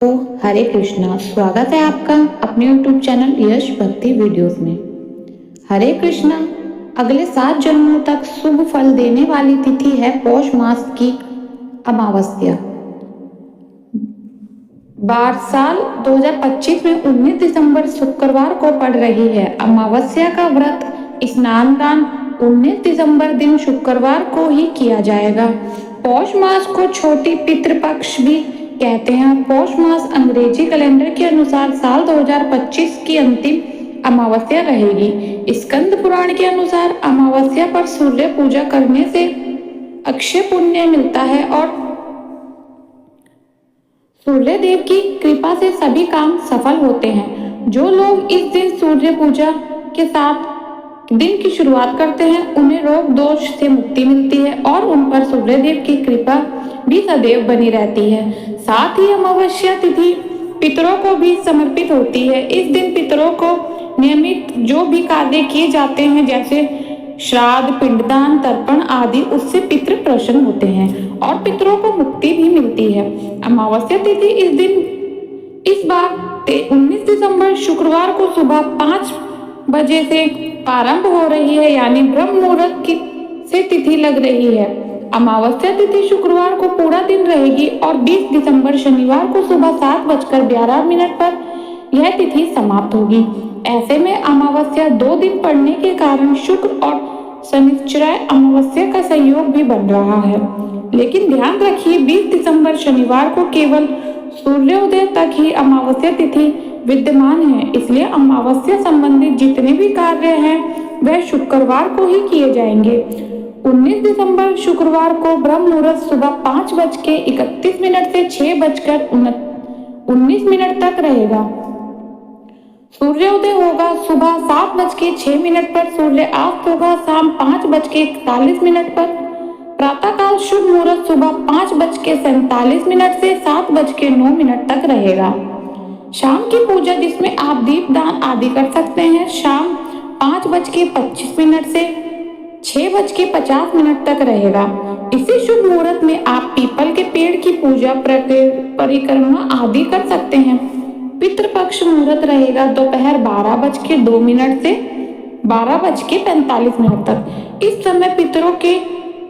तो हरे कृष्णा, स्वागत है आपका अपने YouTube चैनल यश भक्ति वीडियोस में। हरे कृष्णा, अगले 7 जन्मों तक शुभ फल देने वाली तिथि है पौष मास की अमावस्या। बार साल 2025 में 19 दिसंबर शुक्रवार को पड़ रही है। अमावस्या का व्रत स्नान दान 19 दिसंबर दिन शुक्रवार को ही किया जाएगा। पौष मास को छोटी पितृपक्ष भी कहते हैं। पौष मास अंग्रेजी कैलेंडर के अनुसार साल 2025 की अंतिम अमावस्या रहेगी। स्कंद पुराण के अनुसार अमावस्या पर सूर्य पूजा करने से अक्षय पुण्य मिलता है और सूर्य देव की कृपा से सभी काम सफल होते हैं। जो लोग इस दिन सूर्य पूजा के साथ दिन की शुरुआत करते हैं उन्हें रोग दोष से मुक्ति मिलती है और उन पर सूर्य देव की कृपा भी सदैव बनी रहती है। साथ ही अमावस्या तिथि पितरों को भी समर्पित होती है। इस दिन पितरों को नियमित जो भी कार्य किए जाते हैं जैसे श्राद्ध, पिंडदान, तर्पण आदि, उससे पितृ प्रसन्न होते हैं और पितरों को मुक्ति भी मिलती है। अमावस्या तिथि इस बार 19 दिसंबर शुक्रवार को सुबह 5 बजे से प्रारंभ हो रही है, यानी ब्रह्म मुहूर्त की से तिथि लग रही है। अमावस्या तिथि शुक्रवार को पूरा दिन रहेगी और 20 दिसंबर शनिवार को सुबह 7:11 पर यह तिथि समाप्त होगी। ऐसे में अमावस्या 2 दिन पड़ने के कारण शुक्र और शनिश्चराय अमावस्या का संयोग भी बन रहा है। लेकिन ध्यान रखिए, 20 दिसंबर शनिवार को केवल सूर्योदय तक ही अमावस्या तिथि विद्यमान है, इसलिए अमावस्या संबंधित जितने भी कार्य हैं वह शुक्रवार को ही किए जाएंगे। 19 दिसंबर शुक्रवार को ब्रह्म मुहूर्त सुबह 5:31 से 6:19 तक रहेगा। सूर्योदय होगा सुबह 7:06 पर, सूर्यास्त होगा शाम 5:41 पर। प्रातःकाल शुभ मुहूर्त सुबह 5:47 से 7:09 तक रहेगा। शाम की पूजा जिसमें आप दीप दान आदि कर सकते हैं शाम 5:25 से 6:50 तक रहेगा। इसी शुभ मुहूर्त में आप पीपल के पेड़ की पूजा, परिक्रमा आदि कर सकते हैं। पितृपक्ष मुहूर्त रहेगा दोपहर 12:02 से 12:45 तक। इस समय पितरों के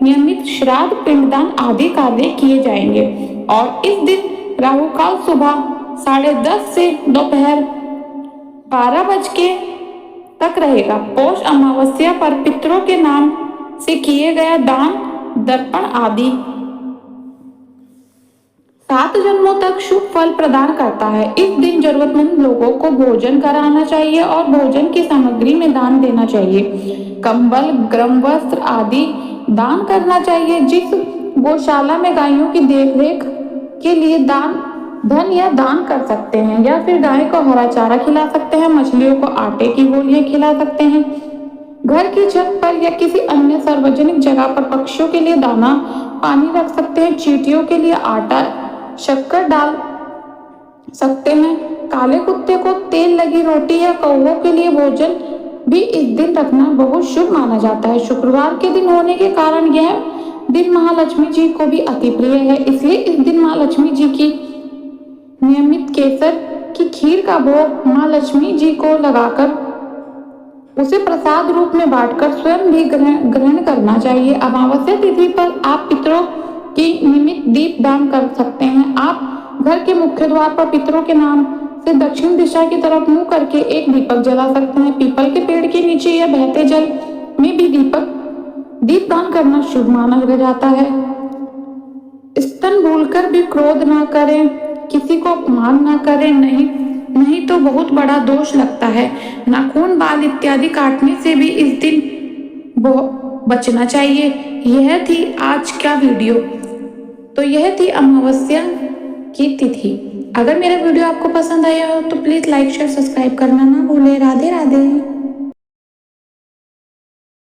नियमित श्राद्ध, पिंडदान आदि कार्य किए जाएंगे और इस दिन राहु काल सुबह 10:30 से दोपहर 12 तक रहेगा। पौष अमावस्या पर पितरों के नाम से किए गया दान, दर्पण आदि 7 जन्मों तक शुभ फल प्रदान करता है। इस दिन जरूरतमंद लोगों को भोजन कराना चाहिए और भोजन की सामग्री में दान देना चाहिए। कंबल, गर्म वस्त्र आदि दान करना चाहिए। जिस गौशाला में गायों की देखरेख के लिए धन या दान कर सकते हैं, या फिर गाय को हरा चारा खिला सकते हैं, मछलियों को आटे की गोलियां खिला सकते हैं। घर की छत पर या किसी अन्य सार्वजनिक जगह पर पक्षियों के लिए दाना पानी रख सकते हैं। चींटियों के लिए आटा, शक्कर डाल सकते हैं। काले कुत्ते को तेल लगी रोटी या कौवों के लिए भोजन भी इस दिन रखना बहुत शुभ माना जाता है। शुक्रवार के दिन होने के कारण यह दिन महालक्ष्मी जी को भी अति प्रिय है, इसलिए इस दिन महालक्ष्मी जी की नियमित केसर की खीर का भोग मां लक्ष्मी जी को लगाकर उसे प्रसाद रूप में बांटकर स्वयं भी ग्रहण करना चाहिए। अमावस्या तिथि पर आप पितरों की नियमित दीप दान कर सकते हैं। आप घर के मुख्य द्वार पर पितरों के नाम से दक्षिण दिशा की तरफ मुंह करके एक दीपक जला सकते हैं। पीपल के पेड़ के नीचे या बहते जल में भी दीप दान करना शुभ माना जाता है। स्तन भूलकर भी क्रोध ना करें, किसी को अपमान ना करें, नहीं तो बहुत बड़ा दोष लगता है। नाखून, बाल इत्यादि काटने से भी इस दिन बचना चाहिए। यह थी आज का वीडियो। तो यह थी अमावस्या की तिथि। अगर मेरा वीडियो आपको पसंद आया हो तो प्लीज लाइक, शेयर, सब्सक्राइब करना ना भूलें। राधे राधे।